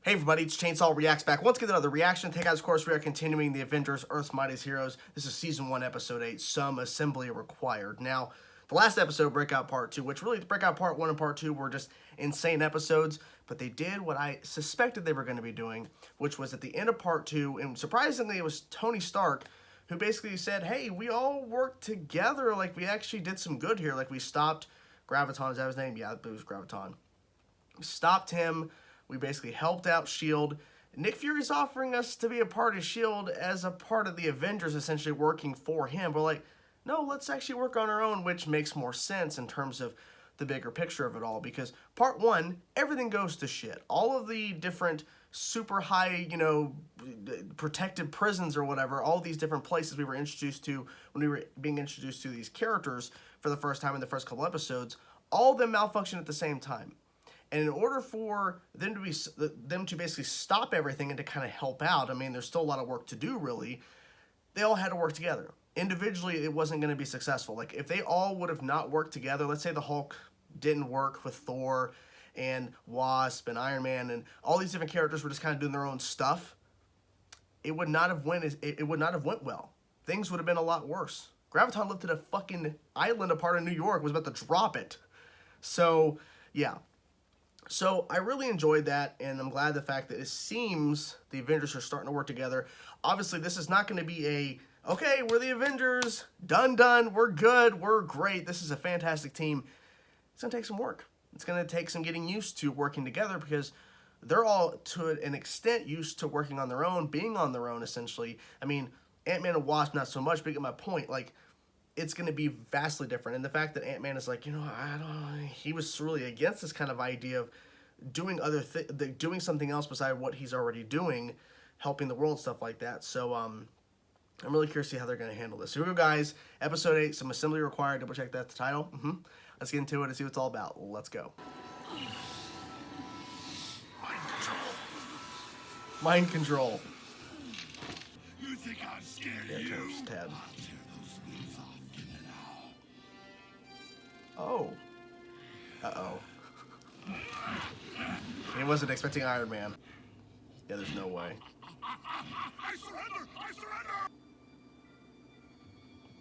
Hey everybody, it's Chainsaw Reacts back once again with another reaction. Hey guys, of course, we are continuing the Avengers Earth's Mightiest Heroes. This is Season 1, Episode 8, Some Assembly Required. Now, the last episode, Breakout Part 2, which really, Breakout Part 1 and Part 2 were just insane episodes, but they did what I suspected they were going to be doing, which was at the end of Part 2, and surprisingly, it was Tony Stark who basically said, hey, we all worked together, like, we actually did some good here, like, we stopped Graviton, is that his name? Yeah, it was Graviton. We stopped him. We basically helped out S.H.I.E.L.D. Nick Fury's offering us to be a part of S.H.I.E.L.D. as a part of the Avengers, essentially working for him. But like, no, let's actually work on our own, which makes more sense in terms of the bigger picture of it all. Because Part 1, everything goes to shit. All of the different super high, you know, protected prisons or whatever, all these different places we were introduced to when we were being introduced to these characters for the first time in the first couple episodes, all of them malfunction at the same time. And in order for them to basically stop everything and to kind of help out, I mean, there's still a lot of work to do, really. They all had to work together. Individually, it wasn't going to be successful. Like, if they all would have not worked together, let's say the Hulk didn't work with Thor and Wasp and Iron Man and all these different characters were just kind of doing their own stuff, it would not have went well. Things would have been a lot worse. Graviton lived at a fucking island, a part of New York, was about to drop it. So, yeah. So I really enjoyed that, and I'm glad the fact that it seems the Avengers are starting to work together. Obviously, this is not going to be a, okay, we're the Avengers, done, we're good, we're great, this is a fantastic team. It's going to take some work. It's going to take some getting used to working together because they're all, to an extent, used to working on their own, being on their own, essentially. I mean, Ant-Man and Wasp, not so much, but you get my point. Like, it's going to be vastly different. And the fact that Ant-Man is like, you know, he was really against this kind of idea of doing doing something else besides what he's already doing, helping the world, stuff like that. So, I'm really curious to see how they're going to handle this. So here we go, guys. Episode 8, Some Assembly Required. Double check that's the title. Let's get into it and see what it's all about. Let's go. Mind control. Mind control. You think I'm scared of you? Toast, Ted. Oh. Uh-oh. He wasn't expecting Iron Man. Yeah, there's no way. I surrender! I surrender!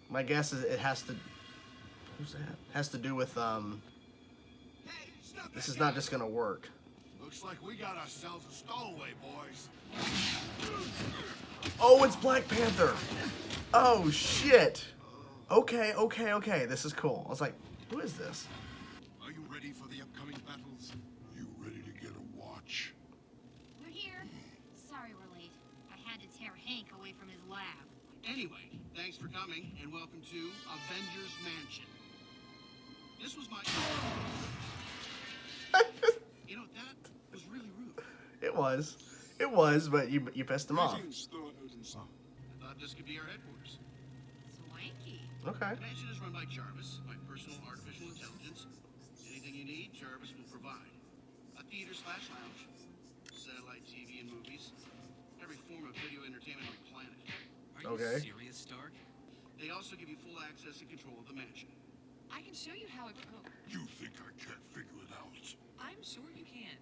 My guess is it has to... Who's that? Has to do with, Hey, this is not just gonna work. Looks like we got ourselves a stowaway, boys. Oh, it's Black Panther! Oh, shit! Okay. This is cool. I was like, who is this? Are you ready for the upcoming battles? You ready to get a watch? We're here. Sorry we're late. I had to tear Hank away from his lab. Anyway, thanks for coming, and welcome to Avengers Mansion. This was my... You know, that was really rude. It was, but you pissed him off. I thought this could be our headquarters. Swanky. Okay. The mansion is run by Jarvis, my personal artificial intelligence. Anything you need, Jarvis will provide. A theater/lounge, satellite TV and movies, every form of video entertainment on the planet. Are you serious, Stark? They also give you full access and control of the mansion. I can show you how it goes. You think I can't figure it out? I'm sure you can.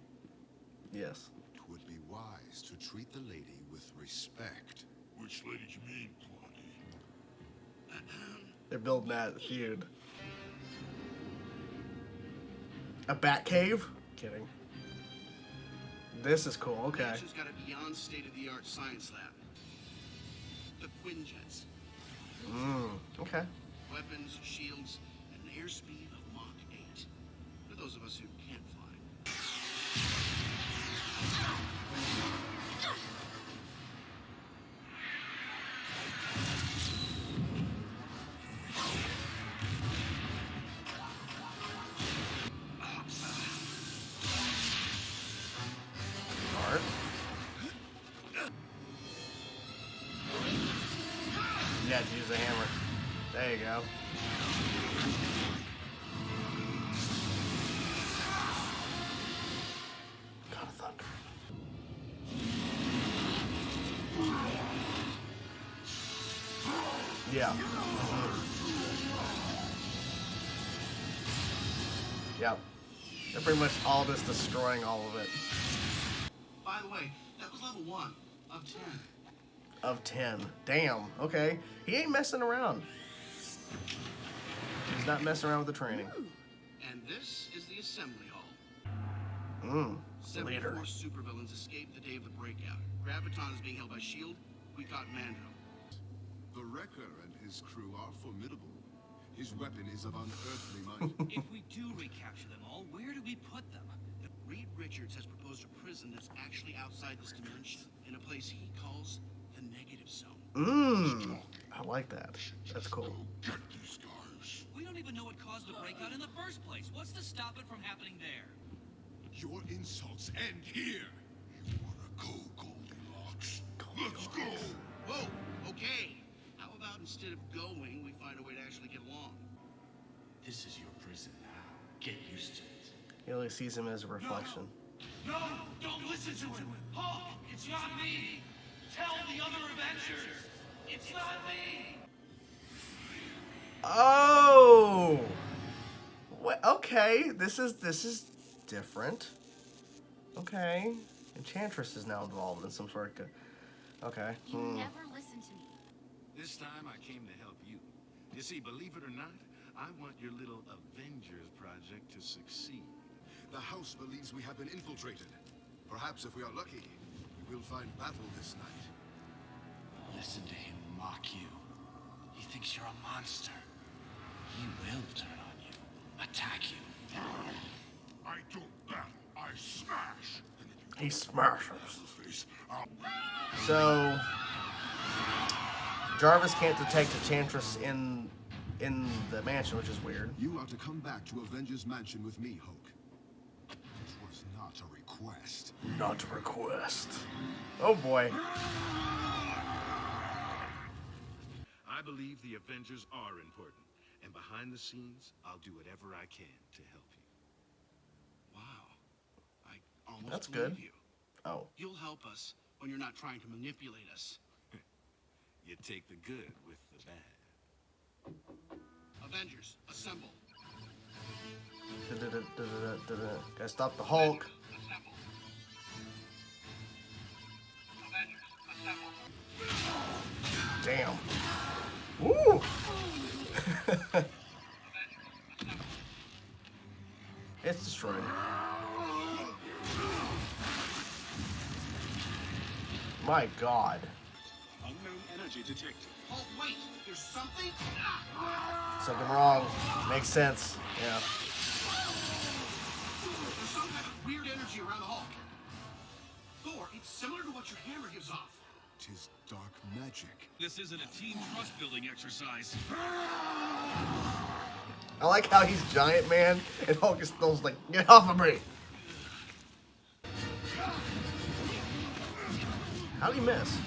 Yes. Twould be wise to treat the lady with respect. Which lady do you mean, Claudia? They're building that feud. A bat cave? Kidding. This is cool, The okay. mansion's got a beyond state-of-the-art science lab. The Quinjets. Okay. Weapons, shields, and an airspeed of Mach 8. For those of us who can't fly. Smart. You had to use the hammer. There you go. God of Thunder. Yeah. Yep. They're pretty much all just destroying all of it. By the way, that was level 1 of 10. Of 10. Damn. Okay. He ain't messing around. He's not messing around with the training. And this is the assembly hall. Leader. 74 supervillains escaped the day of the breakout. Graviton is being held by S.H.I.E.L.D. We caught Mando. The Wrecker and his crew are formidable. His weapon is of unearthly might. If we do recapture them all, where do we put them? Reed Richards has proposed a prison that's actually outside this dimension, in a place he calls the negative zone. I like that. That's cool. Get these guys. We don't even know what caused the breakout in the first place. What's to stop it from happening there? Your insults end here. You wanna go, Goldilocks? Let's go. Whoa, okay. How about instead of going, we find a way to actually get along? This is your prison now. Get used to it. He only sees him as a reflection. No, don't listen to him. Hulk, it's not me. Tell the other Avengers. It's not me. Oh! Okay, this is different. Okay. Enchantress is now involved in some sort of... Okay. You never listen to me. This time I came to help you. You see, believe it or not, I want your little Avengers project to succeed. The house believes we have been infiltrated. Perhaps if we are lucky, we will find battle this night. Listen to him mock you. He thinks you're a monster. He will turn on you, attack you. I don't battle, I smash. He smashes. Face. So... Jarvis can't detect Enchantress in the mansion, which is weird. You are to come back to Avengers Mansion with me, Hulk. It was not a request. Not a request. Oh boy. I believe the Avengers are important. And behind the scenes, I'll do whatever I can to help you. Wow. I almost That's believe good. you. Oh. You'll help us when you're not trying to manipulate us. You take the good with the bad. Avengers, assemble. Gotta stop the Hulk. Assemble. Avengers, assemble. Damn. Woo! It's destroyed. My God. Unknown energy detected. Oh, wait, there's something? Something wrong. Makes sense. Yeah. There's some kind of weird energy around the Hulk. Thor, it's similar to what your hammer gives off. 'Tis dark magic. This isn't a team trust building exercise. I like how he's giant, man, and Hulk is still like, get off of me. How'd he miss?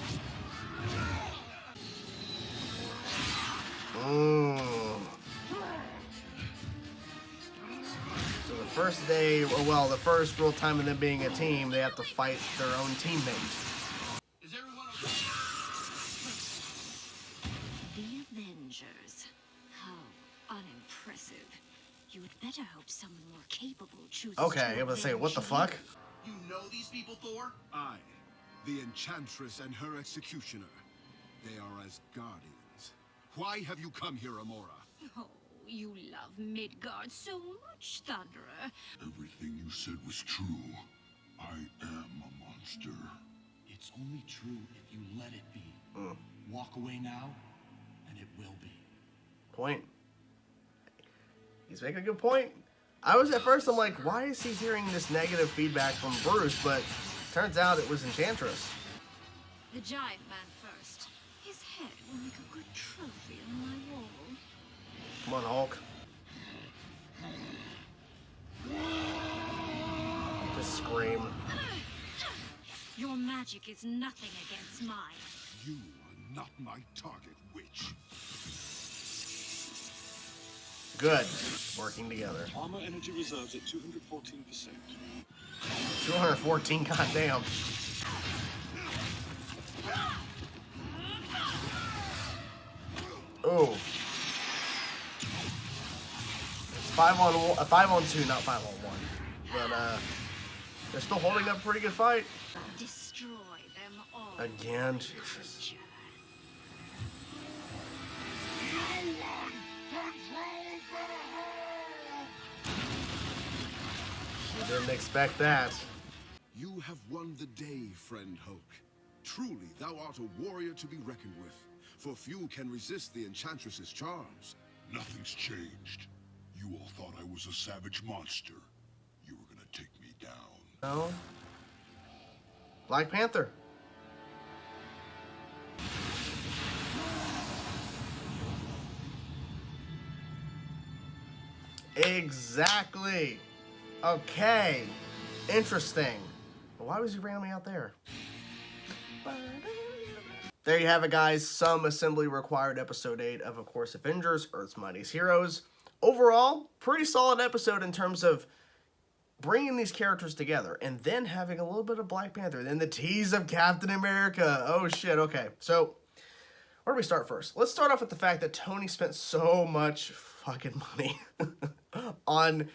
So the first day, or well, the first real time of them being a team, they have to fight their own teammate. Is everyone okay? The Avengers. How unimpressive. You would better hope someone more capable chooses Okay, to I was gonna say, what the avenge fuck? You know these people, Thor? I, the Enchantress and her executioner. They are as guardians. Why have you come here, Amora? Oh, you love Midgard so much, Thunderer. Everything you said was true. I am a monster. It's only true if you let it be. Walk away now, and it will be. Point. He's making a good point. I was at first, I'm like, why is he hearing this negative feedback from Bruce? But turns out it was Enchantress. The giant man first. His head will make a good trophy on my wall. Come on, Hulk. Just scream. Your magic is nothing against mine. You are not my target, witch. Good. Working together. Armor energy reserves at 214%. 214, goddamn. Ooh. It's 5 on 2, not 5 on 1. But They're still holding up a pretty good fight. Destroy them all. Again, Jesus. Avenger. You didn't expect that. You have won the day, friend Hulk. Truly, thou art a warrior to be reckoned with, for few can resist the Enchantress's charms. Nothing's changed. You all thought I was a savage monster. You were gonna take me down. No. Black Panther. Exactly. Okay. Interesting. Why was he bringing me out there? There you have it, guys. Some assembly required episode 8 of course, Avengers, Earth's Mightiest Heroes. Overall, pretty solid episode in terms of bringing these characters together and then having a little bit of Black Panther. Then the tease of Captain America. Oh, shit. Okay. So, where do we start first? Let's start off with the fact that Tony spent so much fucking money on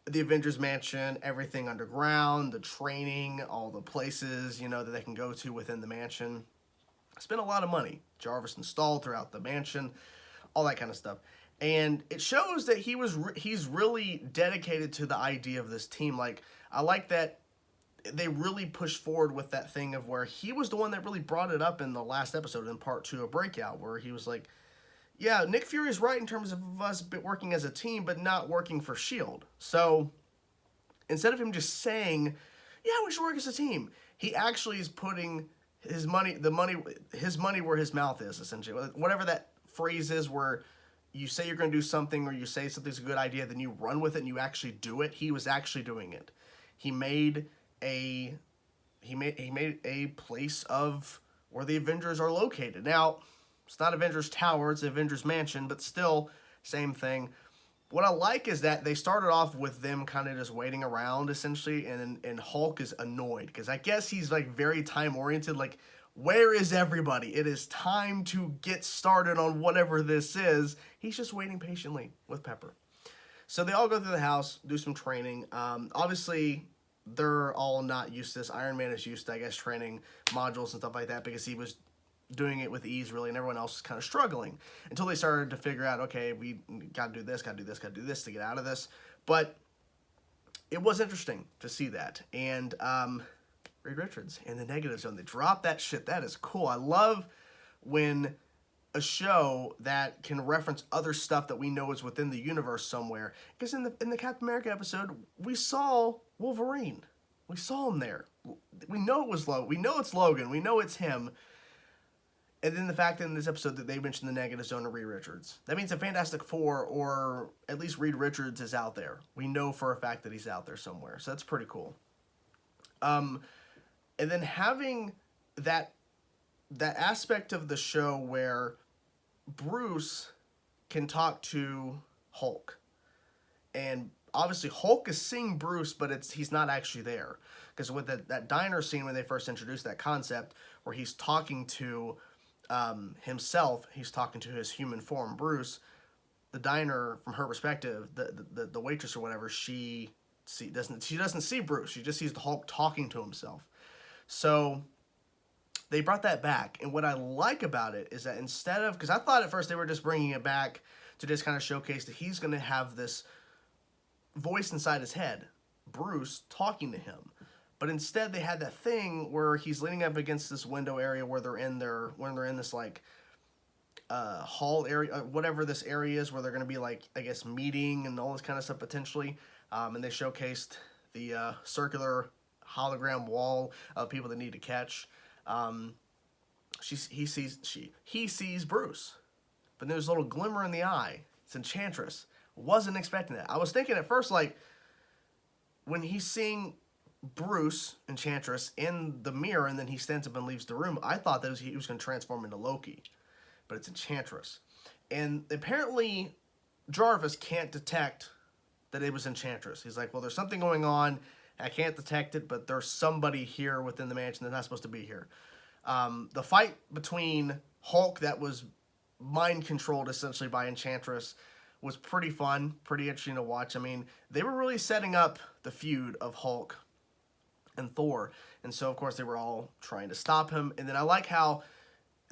the Avengers Mansion, everything underground, the training, all the places, you know, that they can go to within the mansion. Spent a lot of money. Jarvis installed throughout the mansion, all that kind of stuff. And it shows that he's really dedicated to the idea of this team. Like, I like that they really pushed forward with that thing of where he was the one that really brought it up in the last episode in part 2 of Breakout, where he was like, yeah, Nick Fury's right in terms of us working as a team, but not working for S.H.I.E.L.D. So, instead of him just saying, yeah, we should work as a team, he actually is putting his money where his mouth is, essentially. Whatever that phrase is where you say you're going to do something or you say something's a good idea, then you run with it and you actually do it. He was actually doing it. He made a place of where the Avengers are located. Now, it's not Avengers Tower, it's Avengers Mansion, but still, same thing. What I like is that they started off with them kind of just waiting around, essentially, and Hulk is annoyed, because I guess he's, like, very time-oriented, like, where is everybody? It is time to get started on whatever this is. He's just waiting patiently with Pepper. So they all go through the house, do some training. Obviously, they're all not used to this. Iron Man is used to, I guess, training modules and stuff like that, because he was doing it with ease, really, and everyone else was kind of struggling until they started to figure out, okay, we got to do this, got to do this, got to do this to get out of this. But it was interesting to see that. And Reed Richards in the negative zone, they dropped that shit. That is cool. I love when a show that can reference other stuff that we know is within the universe somewhere. Because in the Captain America episode, we saw Wolverine. We saw him there. We know it was Logan. We know it's Logan. We know it's him. And then the fact that in this episode that they mentioned the negative zone of Reed Richards. That means the Fantastic Four, or at least Reed Richards, is out there. We know for a fact that he's out there somewhere. So that's pretty cool. And then having that aspect of the show where Bruce can talk to Hulk. And obviously Hulk is seeing Bruce, but he's not actually there. Because with that diner scene when they first introduced that concept, where he's talking to himself, he's talking to his human form, Bruce. The diner, from her perspective, the waitress or whatever, she doesn't see Bruce. She just sees the Hulk talking to himself. So they brought that back, and what I like about it is that instead of, because I thought at first they were just bringing it back to just kind of showcase that he's going to have this voice inside his head, Bruce, talking to him. But instead they had that thing where he's leaning up against this window area where they're in this like hall area, whatever this area is, where they're going to be like, I guess, meeting and all this kind of stuff potentially. And they showcased the circular hologram wall of people that need to catch. He sees Bruce, but there's a little glimmer in the eye. It's Enchantress. Wasn't expecting that. I was thinking at first, like, when he's seeing Bruce, Enchantress, in the mirror, and then he stands up and leaves the room, I thought that he was going to transform into Loki, but it's Enchantress. And apparently Jarvis can't detect that it was Enchantress. He's like, well, there's something going on. I can't detect it, but there's somebody here within the mansion that's not supposed to be here. The fight between Hulk that was mind-controlled essentially by Enchantress was pretty fun, pretty interesting to watch. I mean, they were really setting up the feud of Hulk and Thor. And so, of course, they were all trying to stop him. And then I like how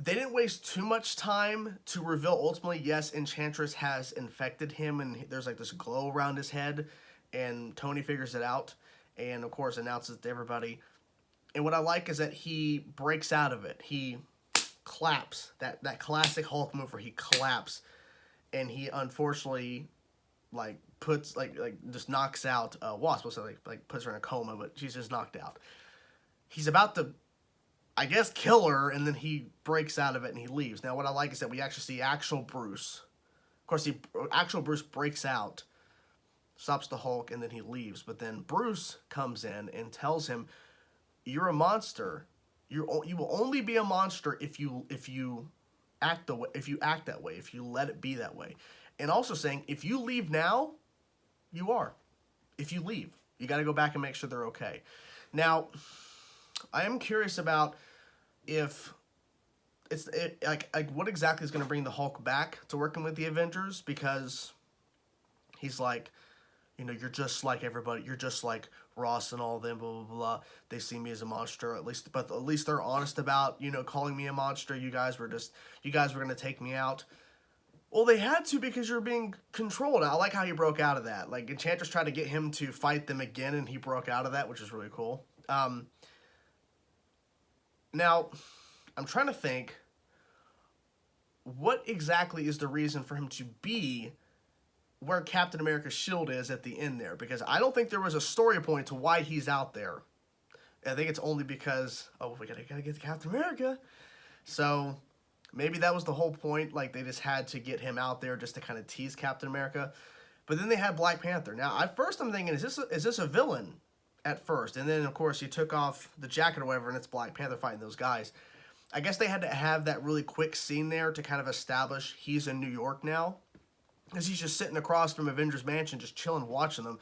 they didn't waste too much time to reveal ultimately, yes, Enchantress has infected him, and there's like this glow around his head, and Tony figures it out, and of course announces it to everybody. And what I like is that he breaks out of it. He claps, that classic Hulk move where he claps, and he unfortunately like puts like just knocks out Wasp, so like puts her in a coma, but she's just knocked out. He's about to, I guess, kill her, and then he breaks out of it and he leaves. Now, what I like is that we actually see actual Bruce. Of course, actual Bruce breaks out, stops the Hulk, and then he leaves. But then Bruce comes in and tells him, "You're a monster. You will only be a monster if you act that way. If you let it be that way." And also saying, if you leave now, you are. If you leave, you got to go back and make sure they're okay. Now, I am curious about if like what exactly is going to bring the Hulk back to working with the Avengers, because he's like, you know, you're just like everybody. You're just like Ross and all of them, blah, blah, blah. They see me as a monster, but at least they're honest about, you know, calling me a monster. You guys were going to take me out. Well, they had to, because you're being controlled. I like how he broke out of that. Like, Enchantress tried to get him to fight them again, and he broke out of that, which is really cool. Now, I'm trying to think, what exactly is the reason for him to be where Captain America's shield is at the end there? Because I don't think there was a story point to why he's out there. I think it's only because, oh, we gotta get to Captain America. So maybe that was the whole point. Like, they just had to get him out there just to kind of tease Captain America. But then they had Black Panther. Now, at first I'm thinking, is this a villain at first? And then, of course, he took off the jacket or whatever, and it's Black Panther fighting those guys. I guess they had to have that really quick scene there to kind of establish he's in New York now, because he's just sitting across from Avengers Mansion, just chilling, watching them.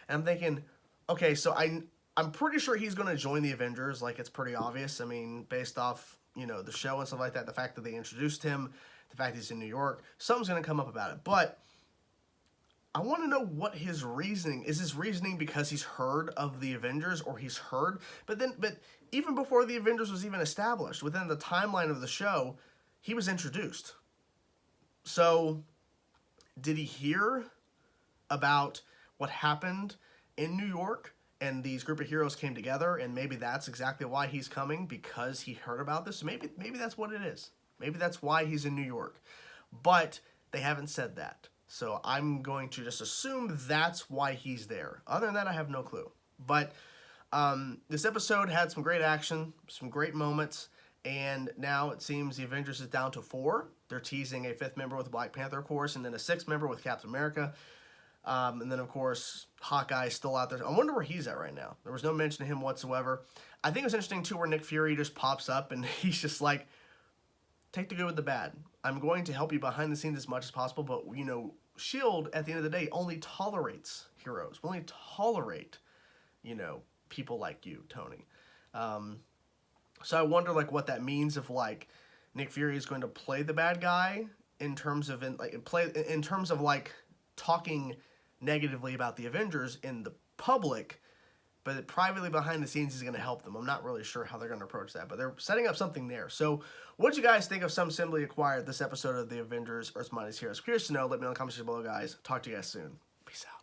And I'm thinking, okay, so I'm pretty sure he's going to join the Avengers. Like, it's pretty obvious. I mean, based off, you know, the show and stuff like that, the fact that they introduced him, the fact he's in New York, something's going to come up about it. But I want to know what his reasoning is. His reasoning because he's heard of the Avengers, or he's heard, but even before the Avengers was even established, within the timeline of the show, he was introduced. So did he hear about what happened in New York, and these group of heroes came together, and maybe that's exactly why he's coming, because he heard about this? Maybe that's what it is. Maybe that's why he's in New York. But they haven't said that. So I'm going to just assume that's why he's there. Other than that, I have no clue. But this episode had some great action, some great moments, and now it seems the Avengers is down to 4. They're teasing a 5th member with Black Panther, of course, and then a 6th member with Captain America. And then, of course, Hawkeye's still out there. I wonder where he's at right now. There was no mention of him whatsoever. I think it was interesting, too, where Nick Fury just pops up, and he's just like, take the good with the bad. I'm going to help you behind the scenes as much as possible, but, you know, S.H.I.E.L.D., at the end of the day, only tolerates heroes. We only tolerate, you know, people like you, Tony. So I wonder, like, what that means if, like, Nick Fury is going to play the bad guy in terms of, like, talking negatively about the Avengers in the public, but privately behind the scenes he's going to help them. I'm not really sure how they're going to approach that, but they're setting up something there. So what'd you guys think of Some Simply Acquired, this episode of the Avengers Earth's Mightiest Heroes? Curious to know. Let me know in the comments below, guys. Talk to you guys soon. Peace out.